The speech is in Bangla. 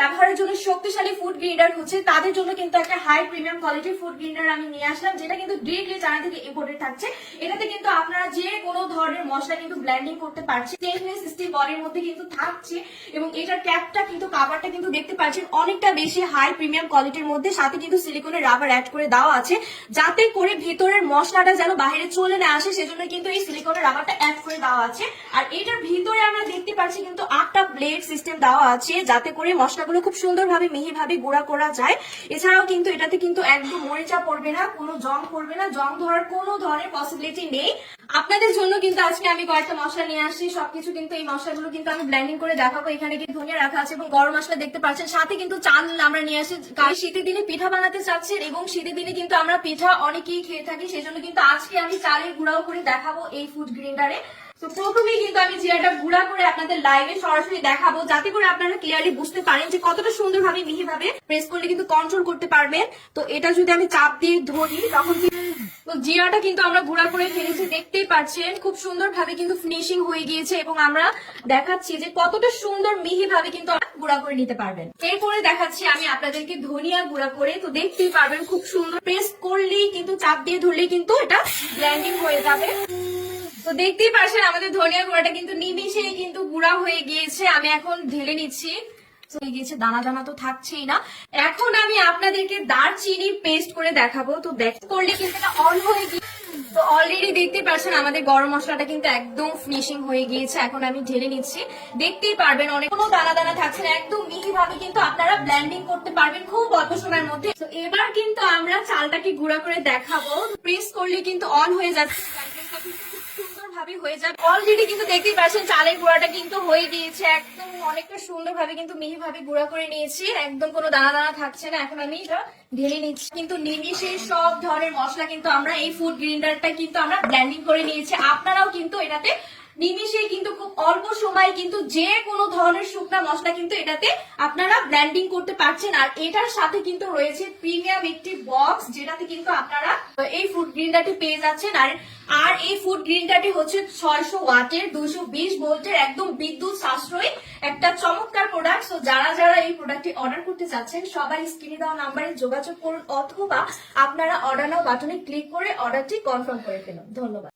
ব্যবহারের জন্য শক্তিশালী ফুড গ্রেডার হচ্ছে তাদের জন্য কিন্তু একটা হাই প্রিমিয়াম কোয়ালিটির ফুড গ্রেডার আমি নিয়ে আসলাম, যেটা কিন্তু ডিরেক্টলি চায়না থেকে ইম্পোর্টেড থাকছে। এটাতে কিন্তু আপনারা যে কোনো ধরনের মশলা কিন্তু ব্লেন্ডিং করতে পারছেন। স্টেনলেস স্টিল বডির মধ্যে কিন্তু থাকছে এবং এটার ক্যাপটা কিন্তু কাভারটা কিন্তু দেখতে পাচ্ছেন অনেকটা বেশি হাই প্রিমিয়াম কোয়ালিটির মধ্যে, সাথে কিন্তু সিলিকনের রাবার অ্যাড করে দেওয়া আছে যাতে করে ভিতরের মশলাটা যেন বাইরে চলে না আসে, সেজন্য কিন্তু এই সিলিকনের রাবারটা অ্যাড করে দেওয়া আছে। আর এটার ভিতরে আমরা দেখতে পাচ্ছি কিন্তু 8টা ব্লেড সিস্টেম দেওয়া আছে যাতে করে মশলাগুলো খুব সুন্দরভাবে মিহিভাবে গুঁড়া করা যায়। এছাড়াও কিন্তু এটাতে কিন্তু একদম মরিচা পড়বে না, কোনো জং পড়বে না, জং ধরার কোনো ধরনের পসিবিলিটি নেই। আপনাদের জন্য কিন্তু আজকে আমি কয়েকটা মশলা নিয়ে আসছি, সবকিছু কিন্তু এই মশলাগুলো কিন্তু আমি ব্লেন্ডিং করে দেখাবো। এখানে কিন্তু ধনিয়া রাখা আছে এবং গরম মশলা দেখতে পাচ্ছেন, সাথে কিন্তু চাল আমরা নিয়ে আসি। কারণ শীতের দিনে পিঠা বানাতে চাচ্ছেন এবং শীতের দিনে কিন্তু আমরা পিঠা অনেকেই খেয়ে থাকি, সেজন্য কিন্তু আজকে আমি চালের গুঁড়াও করে দেখাবো এই ফুড গ্রেডারে। তো প্রথমেই কিন্তু আমি জিরাটা গুঁড়া করে আপনাদের লাইভে সরাসরি দেখাবো যাতে করে আপনারা ক্লিয়ারলি বুঝতে পারেন যে কতটা সুন্দরভাবে মিহিভাবে প্রেস করলে কিন্তু কন্ট্রোল করতে পারবেন। তো এটা যদি আমি চাপ দিয়ে ধরি তখন তো জিরাটা কিন্তু আমরা গুঁড়া করে ফেলেছি, দেখতেই পাচ্ছেন খুব সুন্দরভাবে কিন্তু ফিনিশিং হয়ে গিয়েছে এবং আমরা দেখাচ্ছি যে কতটা সুন্দর মিহিভাবে কিন্তু গুঁড়া করে নিতে পারবেন। এরপরে দেখাচ্ছি আমি আপনাদেরকে ধনিয়া গুঁড়া করে, তো দেখতেই পারবেন খুব সুন্দর প্রেস করলেই কিন্তু চাপ দিয়ে ধরলেই কিন্তু এটা ব্লেন্ডিং হয়ে যাবে। তো দেখতেই পাচ্ছেন আমাদের ধনিয়া গুঁড়াটা কিন্তু নিমিশেই কিন্তু গুঁড়া হয়ে গিয়েছে। আমি এখন ঢেলে নিচ্ছি, হয়ে গিয়েছে, দানা দানা তো থাকছেই না। এখন আমি আপনাদেরকে দারচিনি পেস্ট করে দেখাবো। তো দেখ করলে কিন্তু এটা অন হয়ে গিয়ে, তো অলরেডি দেখতে পাচ্ছেন আমাদের গরম মশলাটা কিন্তু একদম ফিনিশিং হয়ে গিয়েছে। এখন আমি ঢেলে নিচ্ছি, দেখতেই পারবেন অনেক কোনো দানা দানা থাকছে না, একদম মিহি ভাবে কিন্তু আপনারা ব্লেন্ডিং করতে পারবেন খুব অল্প সময়ের মধ্যে। তো এবার কিন্তু আমরা চালটাকে গুঁড়া করে দেখাবো। প্রেস করলে কিন্তু অন হয়ে যাচ্ছে, হয়ে যাবে। অলরেডি কিন্তু দেখতেই পাচ্ছেন চালের গুঁড়াটা কিন্তু হয়ে গিয়েছে, একদম অনেকটা সুন্দরভাবে কিন্তু মিহিভাবে গুঁড়া করে নিয়েছি, একদম কোনো দানা দানা থাকছে না। এখন আমি এটা ঢেলে নিচ্ছি। কিন্তু নিমিশে সব ধরনের মশলা কিন্তু আমরা এই ফুড গ্রেডারটা কিন্তু আমরা ব্লেন্ডিং করে নিয়েছি। আপনারাও কিন্তু এটাতে নিমিশে কিন্তু খুব অল্প সময় কিন্তু যে কোনো ধরনের শুকনা মশলা কিন্তু এটাতে আপনারা ব্লেন্ডিং করতে পারছেন। আর এটার সাথে কিন্তু রয়েছে প্রিমিয়াম একটি বক্স, যেটাতে কিন্তু আপনারা এই ফুড গ্রেডারটি পেয়ে যাচ্ছেন। আর এই ফুড গ্রেডারটি হচ্ছে 600 ওয়াটের 220 ভোল্টের একদম বিদ্যুৎ সাশ্রয়ী একটা চমৎকার প্রোডাক্ট। তো যারা যারা এই প্রোডাক্টটি অর্ডার করতে চাচ্ছেন সবাই স্ক্রিনে দেওয়া নাম্বারে যোগাযোগ করুন, অথবা আপনারা অর্ডার নাও বাটনে ক্লিক করে অর্ডারটি কনফার্ম করে ফেলুন। ধন্যবাদ।